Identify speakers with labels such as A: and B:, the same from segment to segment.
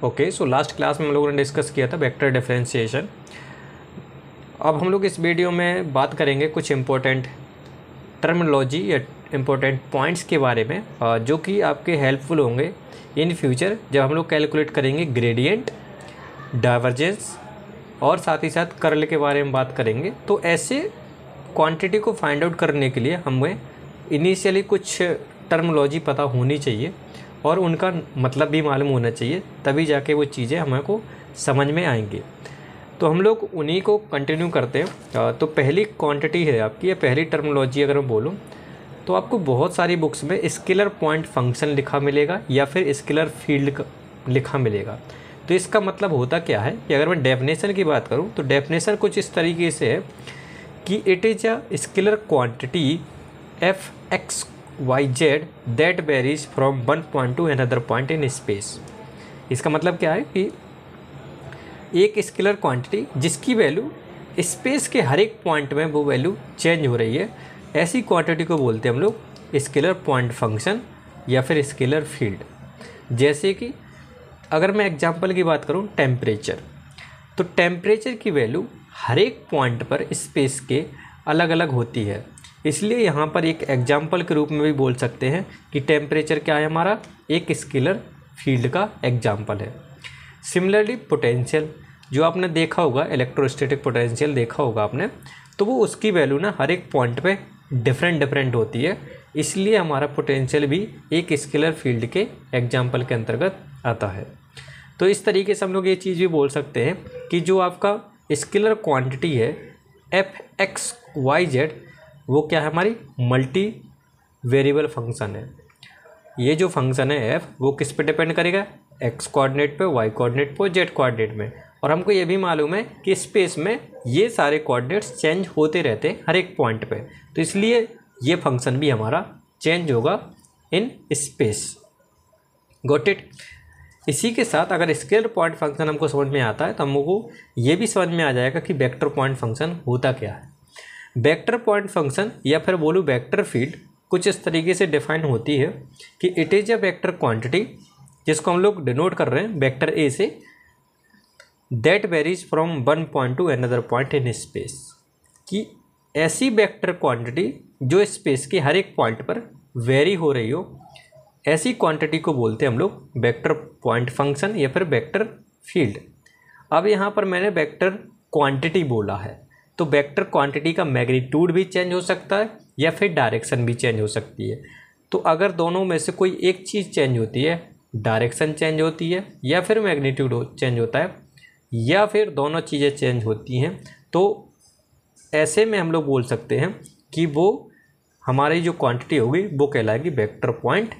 A: Okay, so last class में हम लोगों ने डिस्कस किया था वेक्टर डिफरेंशिएशन। अब हम लोग इस वीडियो में बात करेंगे कुछ इम्पोर्टेंट टर्मिनोलॉजी या इम्पोर्टेंट पॉइंट्स के बारे में जो कि आपके हेल्पफुल होंगे इन फ्यूचर जब हम लोग कैलकुलेट करेंगे ग्रेडियंट, डाइवर्जेंस और साथ ही साथ कर्ल के बारे में बात करेंगे। तो ऐसे क्वांटिटी को फाइंड आउट करने के लिए हमें इनिशियली कुछ टर्मिनोलॉजी पता होनी चाहिए और उनका मतलब भी मालूम होना चाहिए, तभी जाके वो चीज़ें हमको समझ में आएंगी। तो हम लोग उन्हीं को कंटिन्यू करते हैं। तो पहली क्वांटिटी है आपकी, या पहली टर्मिनोलॉजी अगर मैं बोलूँ तो आपको बहुत सारी बुक्स में स्केलर पॉइंट फंक्शन लिखा मिलेगा या फिर स्केलर फील्ड लिखा मिलेगा। तो इसका मतलब होता क्या है कि अगर मैं डेफिनेशन की बात करूँ तो डेफिनेशन कुछ इस तरीके से है कि it is a scalar quantity f x y z that varies from one point to another point in space. इसका मतलब क्या है कि एक स्केलर क्वांटिटी जिसकी वैल्यू स्पेस के हर एक पॉइंट में वो वैल्यू चेंज हो रही है, ऐसी क्वांटिटी को बोलते हैं हम लोग स्केलर पॉइंट फंक्शन या फिर स्केलर फील्ड। जैसे कि अगर मैं एग्जांपल की बात करूं टेम्परेचर, तो टेम्परेचर की वैल्यू हर एक पॉइंट पर स्पेस के अलग अलग होती है, इसलिए यहाँ पर एक एग्जाम्पल के रूप में भी बोल सकते हैं कि टेम्परेचर क्या है, हमारा एक स्केलर फील्ड का एग्जाम्पल है। सिमिलरली पोटेंशियल, जो आपने देखा होगा इलेक्ट्रोस्टैटिक पोटेंशियल देखा होगा आपने, तो वो उसकी वैल्यू ना हर एक पॉइंट पे डिफरेंट होती है, इसलिए हमारा पोटेंशियल भी एक स्केलर फील्ड के एग्जाम्पल के अंतर्गत आता है। तो इस तरीके से हम लोग ये चीज़ भी बोल सकते हैं कि जो आपका स्केलर क्वांटिटी है एफ एक्स वाई जेड, वो क्या है, हमारी मल्टी वेरिएबल फंक्शन है। ये जो फंक्शन है एफ, वो किस पे डिपेंड करेगा, एक्स कोऑर्डिनेट पे, वाई कोऑर्डिनेट पे, जेड कोऑर्डिनेट में। और हमको ये भी मालूम है कि स्पेस में ये सारे कोऑर्डिनेट्स चेंज होते रहते हैं हर एक पॉइंट पे, तो इसलिए ये फंक्शन भी हमारा चेंज होगा इन स्पेस। Got it. इसी के साथ अगर स्केलर पॉइंट फंक्शन हमको समझ में आता है तो हमको ये भी समझ में आ जाएगा कि वेक्टर पॉइंट फंक्शन होता क्या है। वेक्टर पॉइंट फंक्शन या फिर बोलूँ वेक्टर फील्ड कुछ इस तरीके से डिफाइन होती है कि it is a vector quantity, जिसको हम लोग डिनोट कर रहे हैं वेक्टर ए से, that varies from one point to another point in space. कि ऐसी वेक्टर क्वांटिटी जो स्पेस के हर एक पॉइंट पर वेरी हो रही हो, ऐसी क्वांटिटी को बोलते हैं हम लोग वेक्टर पॉइंट फंक्शन या फिर वेक्टर फील्ड। अब यहाँ पर मैंने वेक्टर क्वांटिटी बोला है, तो वेक्टर क्वांटिटी का मैग्नीट्यूड भी चेंज हो सकता है या फिर डायरेक्शन भी चेंज हो सकती है। तो अगर दोनों में से कोई एक चीज़ चेंज होती है, डायरेक्शन चेंज होती है या फिर मैग्नीट्यूड चेंज होता है, या फिर दोनों चीज़ें चेंज होती हैं, तो ऐसे में हम लोग बोल सकते हैं कि वो हमारी जो क्वांटिटी होगी वो कहलाएगी वेक्टर पॉइंट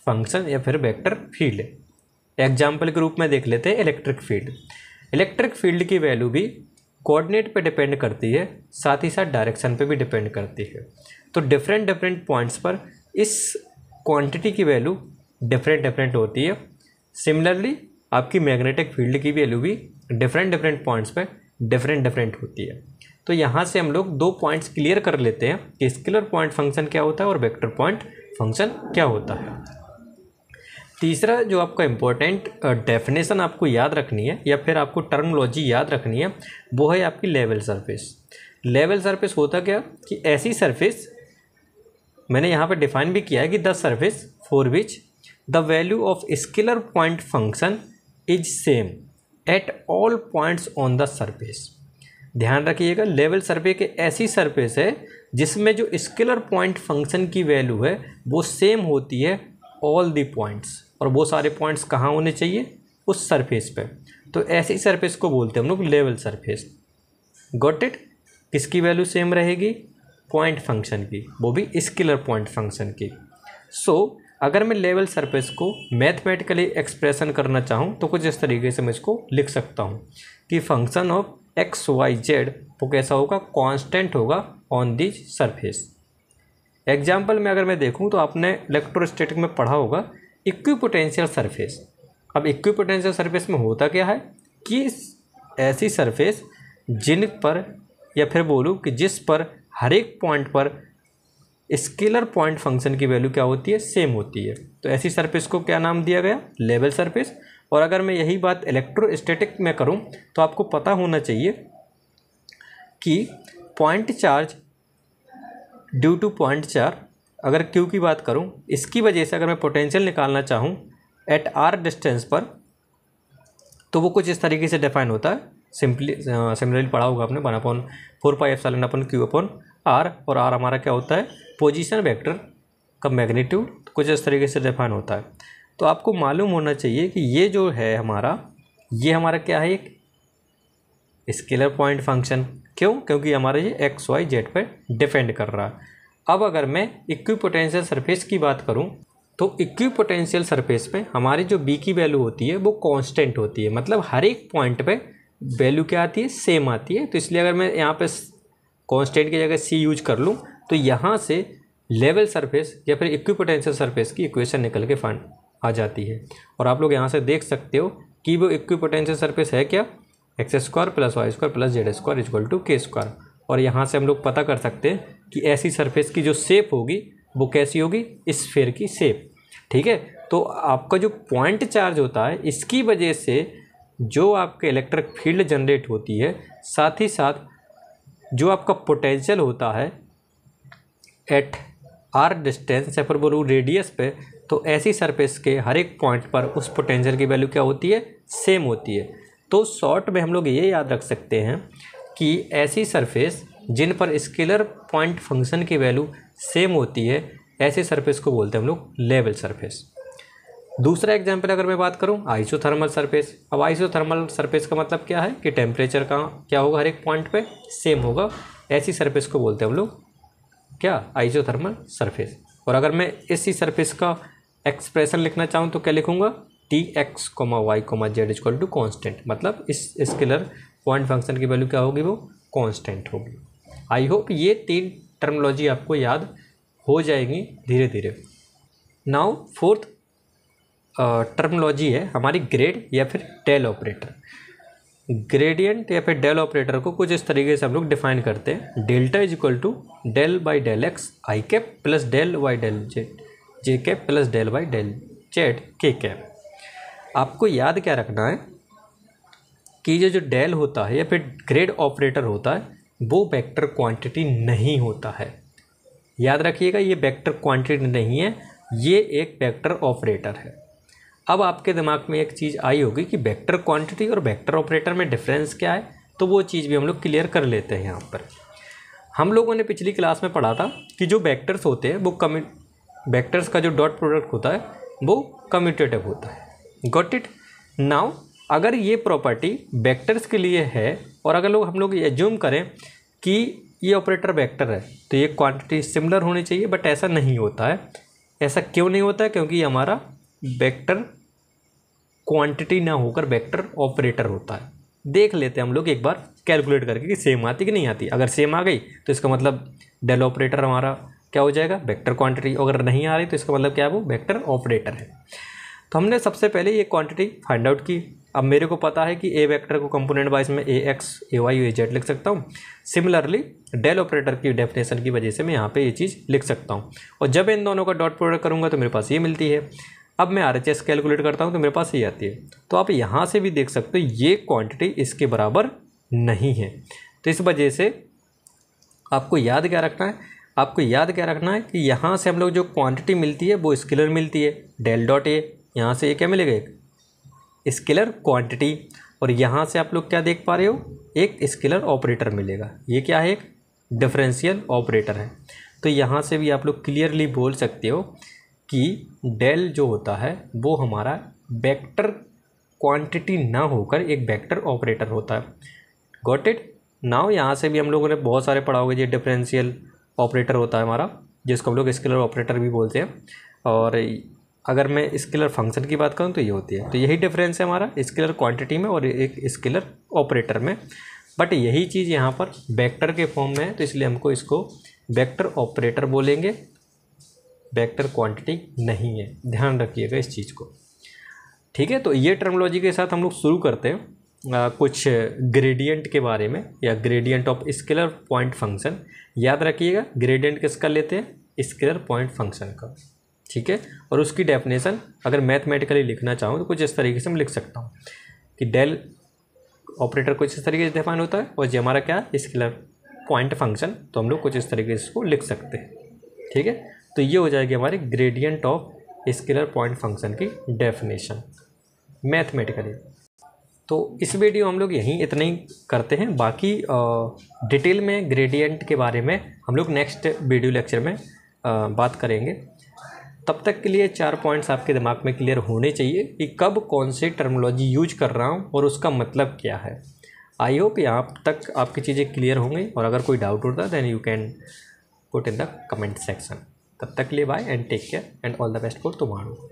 A: फंक्शन या फिर वेक्टर फील्ड। एग्जाम्पल के रूप में देख लेते हैं इलेक्ट्रिक फील्ड। इलेक्ट्रिक फील्ड की वैल्यू भी कोऑर्डिनेट पे डिपेंड करती है, साथ ही साथ डायरेक्शन पे भी डिपेंड करती है। तो डिफरेंट पॉइंट्स पर इस क्वांटिटी की वैल्यू डिफरेंट होती है। सिमिलरली आपकी मैग्नेटिक फील्ड की वैल्यू भी डिफरेंट पॉइंट्स पर डिफरेंट होती है। तो यहाँ से हम लोग दो पॉइंट्स क्लियर कर लेते हैं कि स्केलर पॉइंट फंक्शन क्या होता है और वेक्टर पॉइंट फंक्शन क्या होता है। तीसरा जो आपका इम्पोर्टेंट डेफिनेशन आपको याद रखनी है या फिर आपको टर्मिनोलॉजी याद रखनी है, वो है आपकी लेवल सरफेस। लेवल सरफेस होता क्या कि ऐसी सरफेस, मैंने यहाँ पर डिफाइन भी किया है कि the surface for which the value of scalar point function is same at all points on the surface. ध्यान रखिएगा, लेवल सरफेस के ऐसी सरफेस है जिसमें जो स्केलर पॉइंट फंक्शन की वैल्यू है वो सेम होती है ऑल दी पॉइंट्स, और वो सारे पॉइंट्स कहाँ होने चाहिए, उस सरफेस पे। तो ऐसी सरफेस को बोलते हैं हम लोग लेवल सरफेस। Got it. किसकी वैल्यू सेम रहेगी, पॉइंट फंक्शन की, वो भी स्केलर पॉइंट फंक्शन की। सो अगर मैं लेवल सरफेस को मैथमेटिकली एक्सप्रेशन करना चाहूँ तो कुछ इस तरीके से मैं इसको लिख सकता हूँ कि function of x y z वो कैसा होगा, कांस्टेंट होगा ऑन दी सरफेस। एग्जाम्पल में अगर मैं देखूं तो आपने इलेक्ट्रोस्टैटिक में पढ़ा होगा इक्विपोटेंशियल सरफेस। अब इक्विपोटेंशियल सरफेस में होता क्या है कि ऐसी सरफेस जिन पर या फिर बोलूँ कि जिस पर हर एक पॉइंट पर स्केलर पॉइंट फंक्शन की वैल्यू क्या होती है, सेम होती है। तो ऐसी सरफेस को क्या नाम दिया गया, लेवल सरफेस। और अगर मैं यही बात इलेक्ट्रोस्टैटिक में करूं तो आपको पता होना चाहिए कि point charge due two point charge, अगर क्यू की बात करूं, इसकी वजह से अगर मैं पोटेंशियल निकालना चाहूं एट आर डिस्टेंस पर, तो वो कुछ इस तरीके से डिफाइन होता है। सिमिलरली पढ़ा होगा आपने 1/4πε/q/r, और आर हमारा क्या होता है, पोजीशन वेक्टर का मैग्नीट्यूड, कुछ इस तरीके से डिफाइन होता है। तो आपको मालूम होना चाहिए कि ये जो है हमारा, ये हमारा क्या है, एक स्केलर पॉइंट फंक्शन। क्यों? क्योंकि हमारा ये एक्स वाई जेड पर डिपेंड कर रहा है। अब अगर मैं इक्विपोटेंशियल सरफेस की बात करूं तो इक्विपोटेंशियल सरफेस पे हमारी जो बी की वैल्यू होती है वो कांस्टेंट होती है, मतलब हर एक पॉइंट पे वैल्यू क्या आती है, सेम आती है। तो इसलिए अगर मैं यहाँ पे कांस्टेंट की जगह सी यूज कर लूँ तो यहाँ से लेवल सरफेस या फिर इक्विपोटेंशियल सरफेस की इक्वेशन निकल के फाइंड आ जाती है। और आप लोग यहाँ से देख सकते हो कि वो इक्विपोटेंशियल सरफेस है क्या, x² + y² + z² = k²। और यहाँ से हम लोग पता कर सकते हैं कि ऐसी सरफेस की जो शेप होगी वो कैसी होगी, स्फीयर की शेप। ठीक है, तो आपका जो पॉइंट चार्ज होता है, इसकी वजह से जो आपके इलेक्ट्रिक फील्ड जनरेट होती है, साथ ही साथ जो आपका पोटेंशियल होता है एट आर डिस्टेंस या फिर बोलो रेडियस पे, तो ऐसी सरफेस के हर एक पॉइंट पर उस पोटेंशियल की वैल्यू क्या होती है, सेम होती है। तो शॉर्ट में हम लोग ये याद रख सकते हैं कि ऐसी सरफेस जिन पर स्केलर पॉइंट फंक्शन की वैल्यू सेम होती है, ऐसे सरफेस को बोलते हैं हम लोग लेवल सरफेस। दूसरा एग्जांपल अगर मैं बात करूं, आइसोथर्मल सरफेस। अब आइसोथर्मल सरफेस का मतलब क्या है कि टेम्परेचर का क्या होगा, हर एक पॉइंट पे सेम होगा। ऐसी सरफेस को बोलते हैं हम लोग क्या, आइसोथर्मल सरफेस। और अगर मैं इसी सरफेस का एक्सप्रेशन लिखना चाहूँ तो क्या लिखूँगा, Tx, y, z = कांस्टेंट, मतलब इस स्केलर पॉइंट फंक्शन की वैल्यू क्या होगी, वो कांस्टेंट होगी। आई होप ये 3 टर्मिनोलॉजी आपको याद हो जाएगी धीरे धीरे। नाउ फोर्थ टर्मिनोलॉजी है हमारी ग्रेड या फिर डेल ऑपरेटर। ग्रेडियंट या फिर डेल ऑपरेटर को कुछ इस तरीके से हम लोग डिफाइन करते हैं, delta = del/del x i cap plus del/del j cap plus del/del z k cap. आपको याद क्या रखना है कि ये जो डेल होता है या फिर ग्रेड ऑपरेटर होता है, वो वेक्टर क्वांटिटी नहीं होता है। याद रखिएगा, ये वेक्टर क्वांटिटी नहीं है, ये एक वेक्टर ऑपरेटर है। अब आपके दिमाग में एक चीज़ आई होगी कि वेक्टर क्वांटिटी और वेक्टर ऑपरेटर में डिफरेंस क्या है, तो वो चीज़ भी हम लोग क्लियर कर लेते हैं। यहाँ पर हम लोगों ने पिछली क्लास में पढ़ा था कि जो वेक्टर्स होते हैं वो वेक्टर्स का जो डॉट प्रोडक्ट होता है वो कम्यूटेटिव होता है। Got it? नाउ अगर ये प्रॉपर्टी वेक्टर्स के लिए है और अगर हम लोग एज्यूम करें कि ये ऑपरेटर वेक्टर है तो ये क्वांटिटी सिमिलर होनी चाहिए, बट ऐसा नहीं होता है। ऐसा क्यों नहीं होता है? क्योंकि ये हमारा वेक्टर क्वांटिटी ना होकर वेक्टर ऑपरेटर होता है। देख लेते हैं हम लोग एक बार कैलकुलेट करके कि सेम आती कि नहीं आती। अगर सेम आ गई तो इसका मतलब डेल ऑपरेटर हमारा क्या हो जाएगा, वेक्टर क्वांटिटी। अगर नहीं आ रही तो इसका मतलब क्या है, वो वेक्टर ऑपरेटर है। तो हमने सबसे पहले ये क्वांटिटी फाइंड आउट की। अब मेरे को पता है कि ए वेक्टर को कंपोनेंट वाइज में ए एक्स, ए वाई, ए जेड लिख सकता हूँ। सिमिलरली डेल ऑपरेटर की डेफिनेशन की वजह से मैं यहाँ पे ये चीज़ लिख सकता हूँ। और जब इन दोनों का डॉट प्रोडक्ट करूँगा तो मेरे पास ये मिलती है। अब मैं RHS कैलकुलेट करता हूँ तो मेरे पास ये आती है। तो आप यहाँ से भी देख सकते हो ये क्वांटिटी इसके बराबर नहीं है। तो इस वजह से आपको याद क्या रखना है, आपको याद क्या रखना है कि यहाँ से हम लोग जो क्वांटिटी मिलती है वो स्केलर मिलती है, डेल डॉट ए। यहाँ से ये क्या मिलेगा, एक स्केलर क्वांटिटी। और यहाँ से आप लोग क्या देख पा रहे हो, एक स्केलर ऑपरेटर मिलेगा। ये क्या है, एक डिफरेंशियल ऑपरेटर है। तो यहाँ से भी आप लोग क्लियरली बोल सकते हो कि डेल जो होता है वो हमारा वेक्टर क्वांटिटी ना होकर एक वेक्टर ऑपरेटर होता है। Got it? नाउ यहाँ से भी हम लोगों ने बहुत सारे पढ़ा होगा। ये डिफरेंशियल ऑपरेटर होता है हमारा, जिसको हम लोग स्केलर ऑपरेटर भी बोलते हैं। और अगर मैं स्केलर फंक्शन की बात करूँ तो ये होती है। तो यही डिफरेंस है हमारा स्केलर क्वांटिटी में और एक स्केलर ऑपरेटर में। बट यही चीज़ यहाँ पर वेक्टर के फॉर्म में है, तो इसलिए हमको इसको वेक्टर ऑपरेटर बोलेंगे, वेक्टर क्वांटिटी नहीं है। ध्यान रखिएगा इस चीज़ को, ठीक है। तो ये टर्मिनोलॉजी के साथ हम लोग शुरू करते हैं कुछ ग्रेडियंट के बारे में, या gradient of scalar point function. याद रखिएगा ग्रेडियंट किसका लेते हैं, स्केलर पॉइंट फंक्शन का, ठीक है। और उसकी डेफिनेशन अगर मैथमेटिकली लिखना चाहूँ तो कुछ इस तरीके से मैं लिख सकता हूँ कि डेल ऑपरेटर कुछ इस तरीके से डिफाइन होता है और ये हमारा क्या है, स्केलर पॉइंट फंक्शन, तो हम लोग कुछ इस तरीके से इसको लिख सकते हैं, ठीक है। तो ये हो जाएगी हमारे gradient of scalar point function की डेफिनेशन मैथमेटिकली। तो इस वीडियो हम लोग यहीं इतना ही करते हैं, बाकी डिटेल में ग्रेडियंट के बारे में हम लोग नेक्स्ट वीडियो लेक्चर में बात करेंगे। तब तक के लिए 4 पॉइंट्स आपके दिमाग में क्लियर होने चाहिए कि कब कौन सी टर्मिनोलॉजी यूज कर रहा हूँ और उसका मतलब क्या है। आई होप यहाँ तक आपकी चीज़ें क्लियर होंगी, और अगर कोई डाउट होता है then you can put in the comment section. तब तक के लिए bye and take care and all the best for tomorrow.